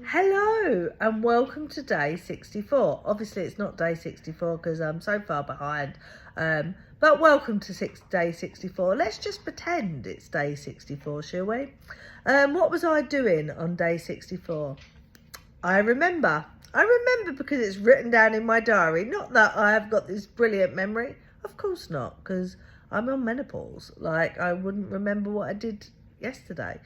Hello and welcome to day 64. Obviously it's not day 64 because I'm so far behind, but welcome to day 64. Let's just pretend it's day 64, shall we? What was I doing on day 64? I remember because it's written down in my diary. Not that I have got this brilliant memory, of course not, because I'm on menopause. Like, I wouldn't remember what I did yesterday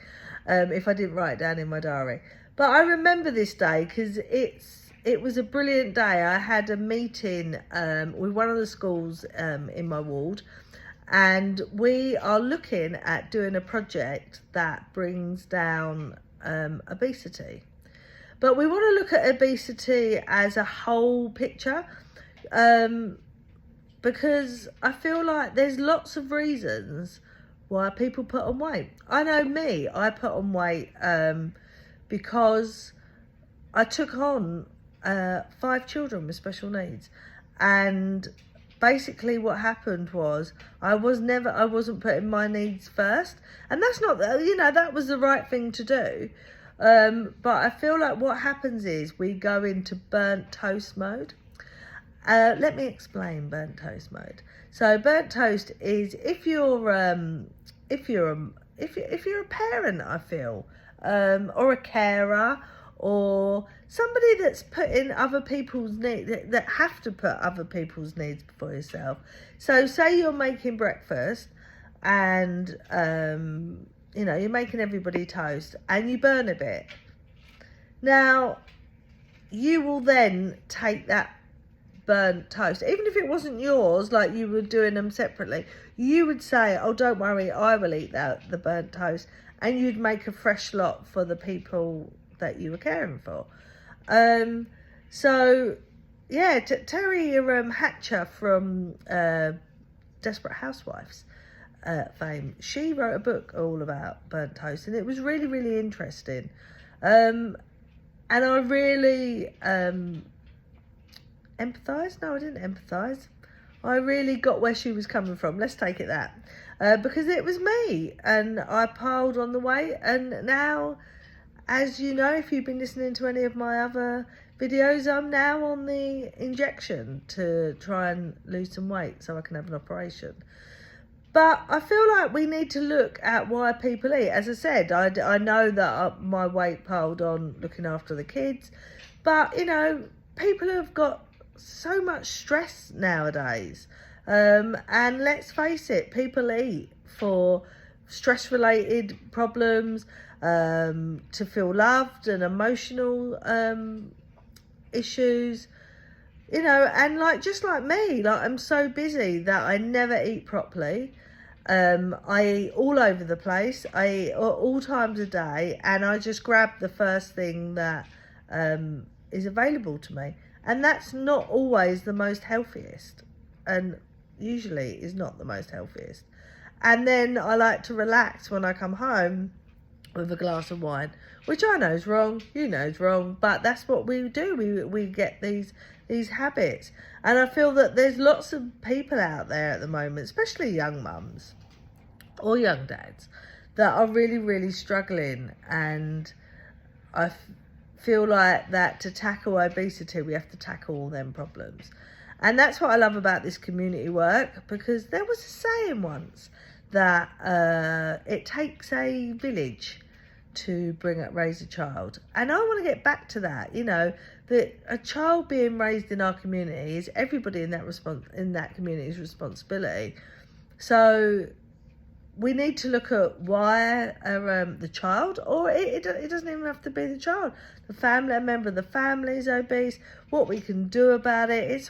if I didn't write it down in my diary. But I remember this day because it was a brilliant day. I had a meeting with one of the schools in my ward, and we are looking at doing a project that brings down obesity. But we want to look at obesity as a whole picture, because I feel like there's lots of reasons why people put on weight. I know me, I put on weight because I took on 5 children with special needs, and basically what happened was I wasn't putting my needs first, and that's not, that was the right thing to do. But I feel like what happens is we go into burnt toast mode. Let me explain burnt toast mode. So burnt toast is if you're a parent, I feel, or a carer, or somebody that's putting other people's needs, that have to put other people's needs before yourself. So say you're making breakfast and you're making everybody toast and you burn a bit. Now, you will then take that burnt toast, even if it wasn't yours, like you were doing them separately, you would say, oh, don't worry, I will eat the burnt toast, and you'd make a fresh lot for the people that you were caring for. So yeah, Terry Hatcher from Desperate Housewives fame, she wrote a book all about burnt toast, and it was really, really interesting. And I really empathise? No, I didn't empathise. I really got where she was coming from. Let's take it that. Because it was me, and I piled on the weight, and now, as you know, if you've been listening to any of my other videos, I'm now on the injection to try and lose some weight so I can have an operation. But I feel like we need to look at why people eat. As I said, I know that my weight piled on looking after the kids, but people have got so much stress nowadays, and let's face it, people eat for stress related problems, to feel loved, and emotional issues, and just like me, like I'm so busy that I never eat properly. I eat all over the place. I eat all times a day, and I just grab the first thing that is available to me. And that's not always the most healthiest, and usually is not the most healthiest. And then I like to relax when I come home with a glass of wine, which I know is wrong, you know is wrong, but that's what we do. We get these habits. And I feel that there's lots of people out there at the moment, especially young mums or young dads, that are really, really struggling. And I feel like that to tackle obesity, we have to tackle all them problems. And that's what I love about this community work, because there was a saying once that it takes a village to raise a child, and I want to get back to that. That a child being raised in our community is everybody in that community's responsibility. So we need to look at why the child, or it doesn't even have to be the child, the family, a member of the family is obese, what we can do about it. It's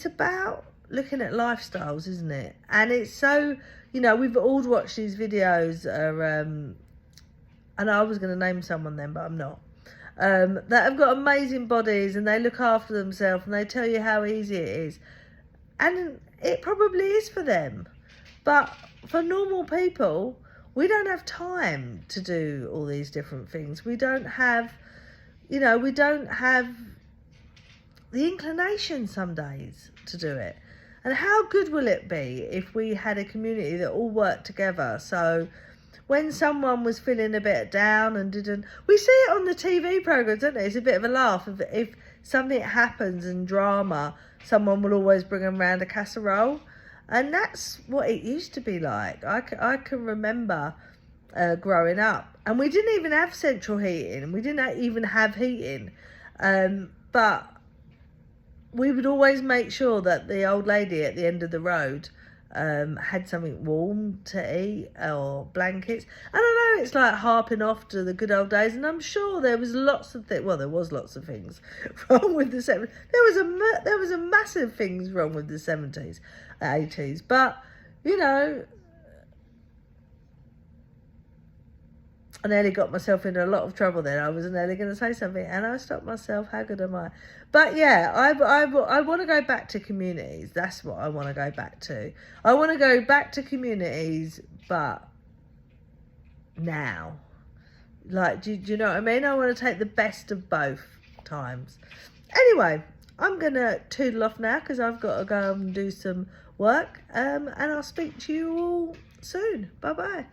about looking at lifestyles, isn't it? And it's so, we've all watched these videos, and I was going to name someone then, but I'm not, that have got amazing bodies, and they look after themselves, and they tell you how easy it is. And it probably is for them. But for normal people, we don't have time to do all these different things. We don't have, we don't have the inclination some days to do it. And how good will it be if we had a community that all worked together? So when someone was feeling a bit down and didn't, we see it on the TV programs, don't it? It's a bit of a laugh. If something happens in drama, someone will always bring them round a casserole. And that's what it used to be like. I can remember growing up. And we didn't even have central heating. We didn't even have heating. But we would always make sure that the old lady at the end of the road had something warm to eat or blankets. And I know it's like harping off to the good old days, and I'm sure there was lots of things. Well, there was lots of things wrong with the 70s. There was a massive things wrong with the 70s, 80s. But you know, I nearly got myself into a lot of trouble then. I was nearly going to say something and I stopped myself. How good am I? But yeah, I want to go back to communities. That's what I want to go back to. I want to go back to communities, but now. Like, do you know what I mean? I want to take the best of both times. Anyway, I'm going to toodle off now because I've got to go and do some work. And I'll speak to you all soon. Bye-bye.